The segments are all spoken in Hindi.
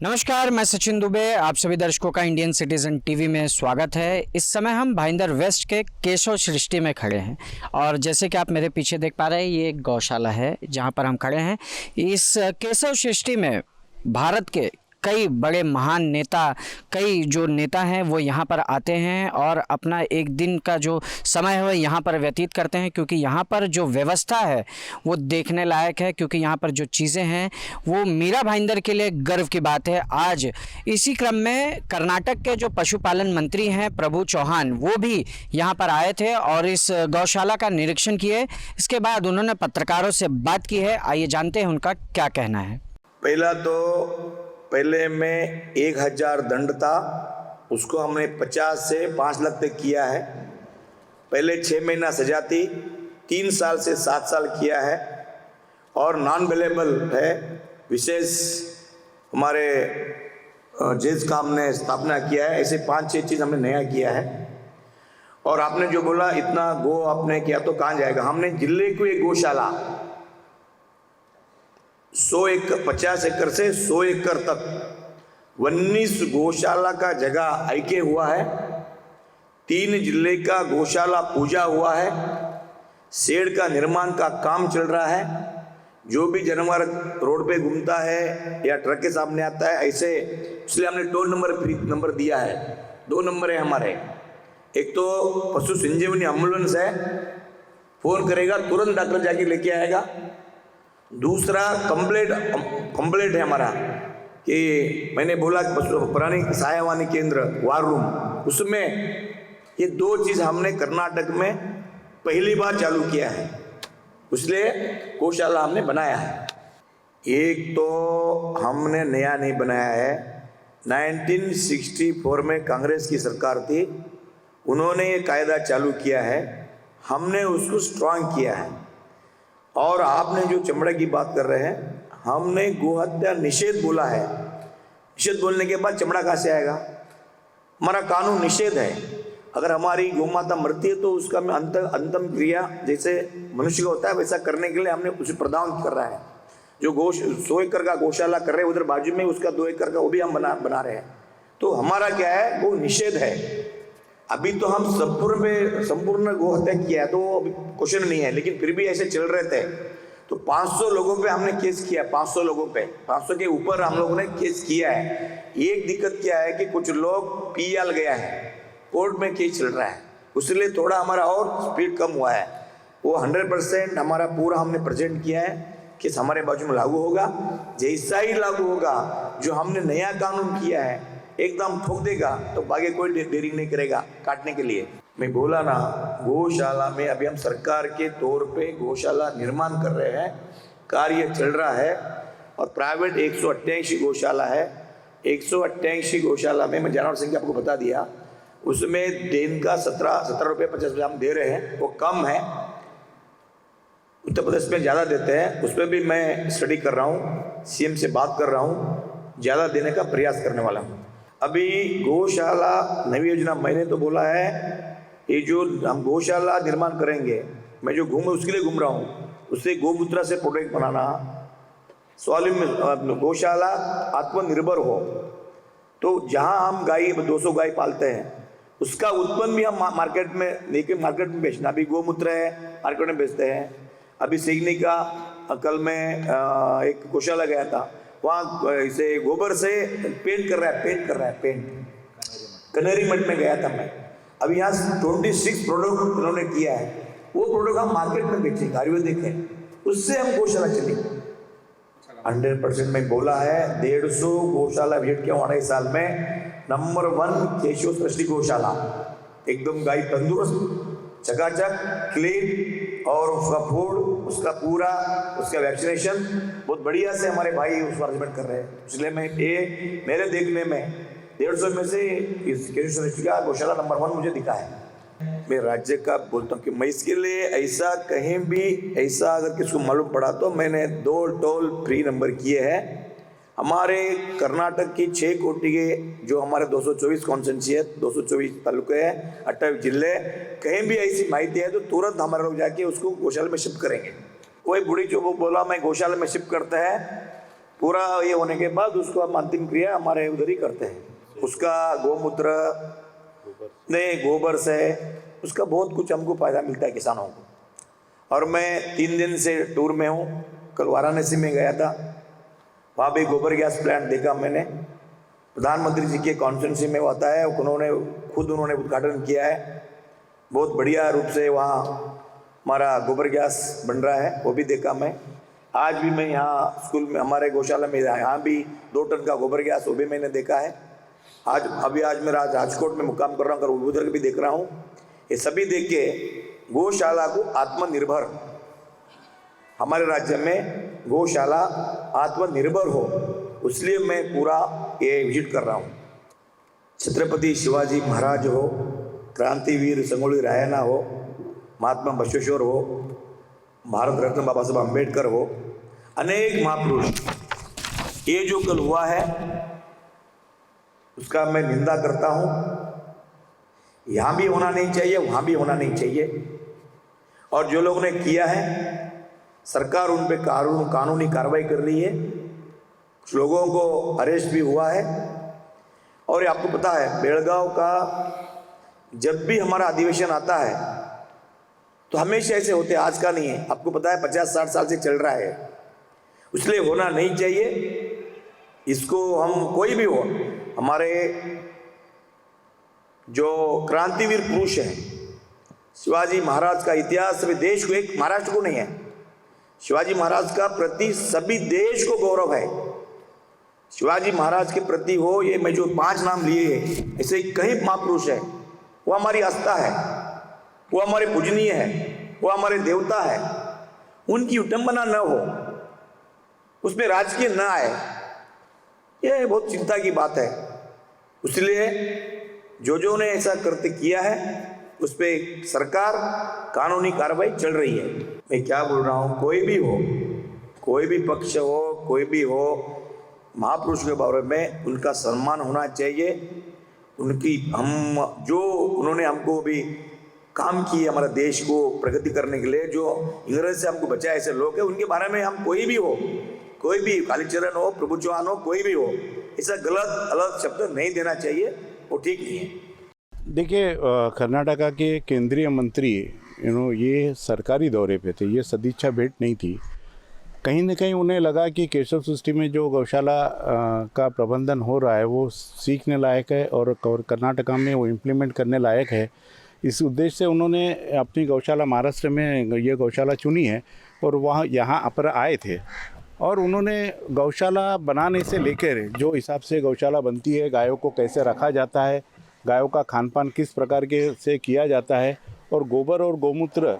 नमस्कार, मैं सचिन दुबे। आप सभी दर्शकों का इंडियन सिटीजन टीवी में स्वागत है। इस समय हम भाईंदर वेस्ट के केशव सृष्टि में खड़े हैं और जैसे कि आप मेरे पीछे देख पा रहे हैं, ये एक गौशाला है जहां पर हम खड़े हैं। इस केशव सृष्टि में भारत के कई बड़े महान नेता, कई जो नेता हैं वो यहाँ पर आते हैं और अपना एक दिन का जो समय है वो यहाँ पर व्यतीत करते हैं, क्योंकि यहाँ पर जो व्यवस्था है वो देखने लायक है। क्योंकि यहाँ पर जो चीज़ें हैं वो मीरा भाईंदर के लिए गर्व की बात है। आज इसी क्रम में कर्नाटक के जो पशुपालन मंत्री हैं प्रभु चौहान, वो भी यहाँ पर आए थे और इस गौशाला का निरीक्षण किए। इसके बाद उन्होंने पत्रकारों से बात की है। आइए जानते हैं उनका क्या कहना है। पहले में 1000 दंड था, उसको हमने 50 से 5 लाख तक किया है। पहले 6 महीना सजा थी, 3 साल से 7 साल किया है और नॉन अवेलेबल है। विशेष हमारे जज का हमने स्थापना किया है। ऐसे 5-6 चीज़ हमने नया किया है। और आपने जो बोला इतना गो आपने किया तो कहाँ जाएगा। हमने जिले को एक गौशाला 50 एकड़ से 100 एकड़ तक 19 गौशाला का जगह आइके हुआ है। 3 जिले का गौशाला पूजा हुआ है। शेड का निर्माण का काम चल रहा है। जो भी जानवर रोड पे घूमता है या ट्रक के सामने आता है ऐसे, इसलिए हमने टोल नंबर दिया है। 2 नंबर है हमारे। एक तो पशु संजीवनी एम्बुलेंस है, फोन करेगा तुरंत डॉक्टर जाके लेके आएगा। दूसरा कंप्लेंट है हमारा कि मैंने बोला पुरानी सहायवानी केंद्र वार रूम, उसमें ये 2 चीज़ हमने कर्नाटक में पहली बार चालू किया है, इसलिए गौशाला हमने बनाया है। एक तो हमने नया नहीं बनाया है। 1964 में कांग्रेस की सरकार थी, उन्होंने ये कायदा चालू किया है, हमने उसको स्ट्रांग किया है। और आपने जो चमड़े की बात कर रहे हैं, हमने गोहत्या निषेध बोला है। निषेध बोलने के बाद चमड़ा कहाँ से आएगा। हमारा कानून निषेध है। अगर हमारी गोमाता मरती है तो उसका में अंतम क्रिया जैसे मनुष्य का होता है वैसा करने के लिए हमने उसे प्रदान कर रहा है। जो 100 एकड़ का गौशाला कर रहे हैं, उधर बाजू में उसका 2 एकड़ का वो भी हम बना रहे हैं। तो हमारा क्या है, वो निषेध है। अभी तो हम संपूर्ण गोहत्या किया है तो अभी क्वेश्चन नहीं है, लेकिन फिर भी ऐसे चल रहे थे। तो 500 लोगों पे हमने केस किया, 500 लोगों पे, 500 के ऊपर हम लोगों ने केस किया है। एक दिक्कत क्या है कि कुछ लोग पीएल गया है, कोर्ट में केस चल रहा है, उसलिए थोड़ा हमारा और स्पीड कम हुआ है। वो 100% हमारा पूरा हमने प्रेजेंट किया है, केस हमारे बाजू में लागू होगा। जैसा ही लागू होगा, जो हमने नया कानून किया है एकदम ठोक देगा तो बाकी कोई देरी नहीं करेगा काटने के लिए। मैं बोला ना, गौशाला में अभी हम सरकार के तौर पे गौशाला निर्माण कर रहे हैं, कार्य चल रहा है। और प्राइवेट 188 गौशाला है। 188 गौशाला में मैं जानवर संख्या आपको बता दिया, उसमें दिन का 17 रुपये 50 पैसे हम दे रहे हैं। वो कम है, उत्तर प्रदेश में ज़्यादा देते हैं। उस पर भी मैं स्टडी कर रहा हूँ, सीएम से बात कर रहा हूँ, ज़्यादा देने का प्रयास करने वाला हूँ। अभी गौशाला नवी योजना मैंने तो बोला है, ये जो हम गौशाला निर्माण करेंगे, मैं जो उसके लिए घूम रहा हूँ, उससे गोमूत्र से प्रोडक्ट बनाना, स्वावलंबी गौशाला आत्मनिर्भर हो। तो जहाँ हम गाय 200 गाय पालते हैं, उसका उत्पन्न भी हम मार्केट में बेचना। अभी गोमूत्र है, मार्केट में बेचते हैं। अभी सीखने का कल में एक गौशाला गया था, वहाँ इसे गोबर से पेंट कर रहा है। कनेरी मठ में गया था मैं। अब यहाँ 26 प्रोडक्ट उन्होंने किया है, वो प्रोडक्ट हम मार्केट में बेचेंगे, आयुर्वेदिक है, उससे हम गौशाला चलेंगे। 100% में बोला है। 150 गौशाला विजिट किया 2.5 साल में। नंबर 1 केशव सृष्टि गौशाला, एकदम गाय तंदुरुस्त, चकाचक, क्लीन, और उसका फूड, उसका वैक्सीनेशन बहुत बढ़िया से हमारे भाई उसको अरेंजमेंट कर रहे हैं। इसलिए मैं ये मेरे देखने में 150 में से इस केशव सृष्टि का गौशाला नंबर 1 मुझे दिखा है। मैं राज्य का बोलता हूँ कि मैं इसके लिए ऐसा कहीं भी ऐसा अगर किसको मालूम पड़ा तो मैंने 2 टोल फ्री नंबर किए हैं। हमारे कर्नाटक की 6 कोटि के जो हमारे 224 कॉन्स्टिट्यूंसी है, 224 तालुके हैं, 28 जिले, कहीं भी ऐसी माहिती है तो तुरंत हमारे लोग जाके उसको गौशाला में शिफ्ट करेंगे। कोई बूढ़ी जो वो बोला मैं गौशाला में शिफ्ट करता है, पूरा ये होने के बाद उसको हम अंतिम क्रिया हमारे उधर ही करते हैं। उसका गोमूत्र नहीं गोबर से उसका बहुत कुछ हमको फायदा मिलता है किसानों को। और मैं 3 दिन से टूर में हूँ। कल वाराणसी में गया था, वहाँ भी गोबर गैस प्लांट देखा मैंने। प्रधानमंत्री जी के कॉन्फ्रेंस में वो आता है, उन्होंने उद्घाटन किया है। बहुत बढ़िया रूप से वहाँ हमारा गोबर गैस बन रहा है, वो भी देखा मैं। आज भी मैं यहाँ स्कूल में हमारे गौशाला में यहाँ भी 2 टन का गोबर गैस वो भी मैंने देखा है। आज मैं राजकोट में मुकाम कर रहा हूँ, उधर भी देख रहा हूँ। ये सभी देख के गौशाला को आत्मनिर्भर, हमारे राज्य में गौशाला आत्मनिर्भर हो, इसलिए मैं पूरा ये विजिट कर रहा हूँ। छत्रपति शिवाजी महाराज हो, क्रांतिवीर संगोली रायण्णा हो, महात्मा बसवेश्वर हो, भारत रत्न बाबा साहब अम्बेडकर हो, अनेक महापुरुष। ये जो कल हुआ है उसका मैं निंदा करता हूँ। यहाँ भी होना नहीं चाहिए, वहाँ भी होना नहीं चाहिए। और जो लोगों ने किया है सरकार उन पे कानूनी कार्रवाई कर रही है। कुछ लोगों को अरेस्ट भी हुआ है। और ये आपको पता है बेलगांव का जब भी हमारा अधिवेशन आता है तो हमेशा ऐसे होते, आज का नहीं है, आपको पता है 50-60 साल से चल रहा है। इसलिए होना नहीं चाहिए। इसको हम कोई भी हो, हमारे जो क्रांतिवीर पुरुष हैं, शिवाजी महाराज का इतिहास सभी देश को, एक महाराष्ट्र को नहीं है, शिवाजी महाराज का प्रति सभी देश को गौरव है। शिवाजी महाराज के प्रति हो, ये मैं जो 5 नाम लिए हैं, ऐसे कई महापुरुष है, वो हमारी आस्था है, वो हमारे पूजनीय है, वो हमारे देवता है। उनकी विटंबना न हो, उसमें राजकीय न आए, यह बहुत चिंता की बात है। इसलिए जो ने ऐसा करते किया है उस पर सरकार कानूनी कार्रवाई चल रही है। मैं क्या बोल रहा हूँ, कोई भी हो, कोई भी पक्ष हो, कोई भी हो, महापुरुष के बारे में उनका सम्मान होना चाहिए। उनकी हम जो उन्होंने हमको भी काम किए, हमारा देश को प्रगति करने के लिए, जो इंग्रज से हमको बचाए, ऐसे लोग हैं, उनके बारे में हम कोई भी हो, कोई भी कालीचरण हो, प्रभु चौहान हो, कोई भी हो, ऐसा गलत अलग शब्द नहीं देना चाहिए, वो ठीक नहीं है। देखिए, कर्नाटका के केंद्रीय मंत्री ये सरकारी दौरे पे थे, ये सदिच्छा भेंट नहीं थी। कहीं न कहीं उन्हें लगा कि केशव सृष्टि में जो गौशाला का प्रबंधन हो रहा है वो सीखने लायक है और कर्नाटका में वो इम्प्लीमेंट करने लायक है। इस उद्देश्य से उन्होंने अपनी गौशाला महाराष्ट्र में ये गौशाला चुनी है और वहाँ यहाँ पर आए थे। और उन्होंने गौशाला बनाने से लेकर जो हिसाब से गौशाला बनती है, गायों को कैसे रखा जाता है, गायों का खान पान किस प्रकार के से किया जाता है, और गोबर और गौमूत्र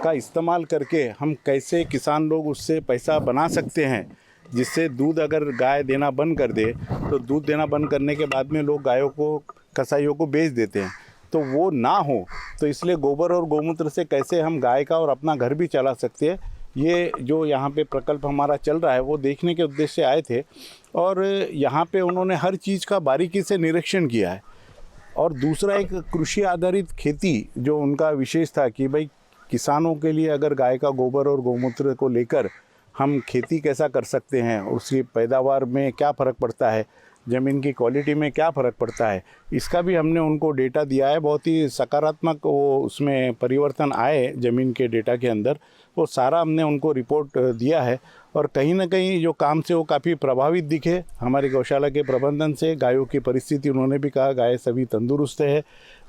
का इस्तेमाल करके हम कैसे किसान लोग उससे पैसा बना सकते हैं, जिससे दूध अगर गाय देना बंद कर दे तो दूध देना बंद करने के बाद में लोग गायों को, कसाईयों को बेच देते हैं, तो वो ना हो। तो इसलिए गोबर और गौमूत्र से कैसे हम गाय का और अपना घर भी चला सकते हैं, ये जो यहाँ पे प्रकल्प हमारा चल रहा है वो देखने के उद्देश्य से आए थे। और यहाँ पे उन्होंने हर चीज़ का बारीकी से निरीक्षण किया है। और दूसरा, एक कृषि आधारित खेती जो उनका विशेष था कि भाई किसानों के लिए अगर गाय का गोबर और गौमूत्र को लेकर हम खेती कैसा कर सकते हैं, उसकी पैदावार में क्या फ़र्क पड़ता है, ज़मीन की क्वालिटी में क्या फ़र्क पड़ता है, इसका भी हमने उनको डेटा दिया है। बहुत ही सकारात्मक वो उसमें परिवर्तन आए ज़मीन के डेटा के अंदर, वो सारा हमने उनको रिपोर्ट दिया है। और कहीं ना कहीं जो काम से वो काफ़ी प्रभावित दिखे हमारी गौशाला के प्रबंधन से। गायों की परिस्थिति उन्होंने भी कहा, गाय सभी तंदुरुस्त है,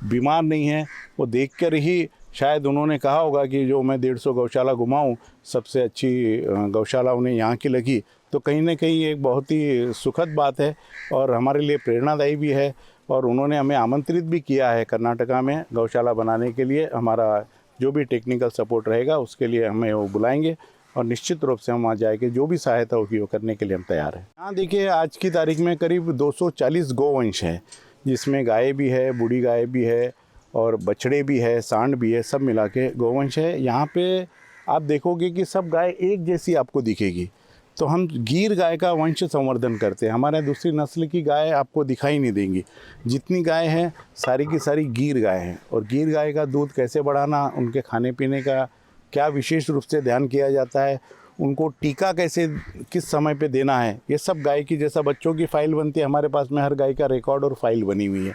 बीमार नहीं है। वो देखकर ही शायद उन्होंने कहा होगा कि जो मैं 150 गौशाला घुमाऊँ, सबसे अच्छी गौशाला उन्हें यहाँ की लगी। तो कहीं ना कहीं एक बहुत ही सुखद बात है और हमारे लिए प्रेरणादायी भी है। और उन्होंने हमें आमंत्रित भी किया है कर्नाटका में गौशाला बनाने के लिए। हमारा जो भी टेक्निकल सपोर्ट रहेगा उसके लिए हमें वो बुलाएंगे और निश्चित रूप से हम वहाँ जाएंगे, जो भी सहायता होगी वो करने के लिए हम तैयार हैं। यहाँ देखिए, आज की तारीख में करीब 240 गौवंश हैं, जिसमें गाय भी है, बूढ़ी गाय भी है और बछड़े भी है, सांड भी है, सब मिला के गौवंश है। यहाँ पे आप देखोगे कि सब गाय एक जैसी आपको दिखेगी। तो हम गीर गाय का वंश संवर्धन करते हैं। हमारे दूसरी नस्ल की गाय आपको दिखाई नहीं देंगी। जितनी गाय हैं सारी की सारी गीर गाय हैं। और गीर गाय का दूध कैसे बढ़ाना, उनके खाने पीने का क्या विशेष रूप से ध्यान किया जाता है, उनको टीका कैसे किस समय पे देना है, ये सब गाय की जैसा बच्चों की फाइल बनती है, हमारे पास में हर गाय का रिकॉर्ड और फाइल बनी हुई है।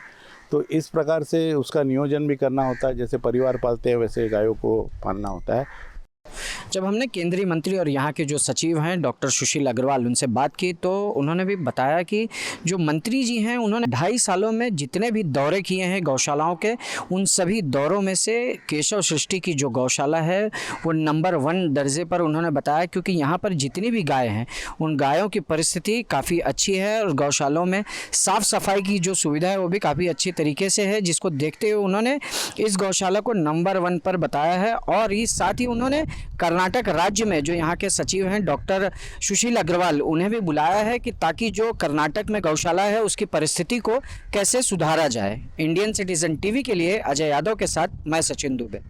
तो इस प्रकार से उसका नियोजन भी करना होता है, जैसे परिवार पालते हैं वैसे गायों को पालना होता है। जब हमने केंद्रीय मंत्री और यहाँ के जो सचिव हैं डॉक्टर सुशील अग्रवाल उनसे बात की तो उन्होंने भी बताया कि जो मंत्री जी हैं उन्होंने 2.5 सालों में जितने भी दौरे किए हैं गौशालाओं के, उन सभी दौरों में से केशव सृष्टि की जो गौशाला है वो नंबर 1 दर्जे पर उन्होंने बताया, क्योंकि यहाँ पर जितनी भी गाय हैं उन गायों की परिस्थिति काफ़ी अच्छी है और गौशालों में साफ़ सफाई की जो सुविधा है वो भी काफ़ी अच्छी तरीके से है, जिसको देखते हुए उन्होंने इस गौशाला को नंबर 1 पर बताया है। और इस साथ ही उन्होंने कर्नाटक राज्य में जो यहाँ के सचिव हैं डॉक्टर सुशील अग्रवाल उन्हें भी बुलाया है कि ताकि जो कर्नाटक में गौशाला है उसकी परिस्थिति को कैसे सुधारा जाए। इंडियन सिटीजन टीवी के लिए अजय यादव के साथ मैं सचिन दुबे।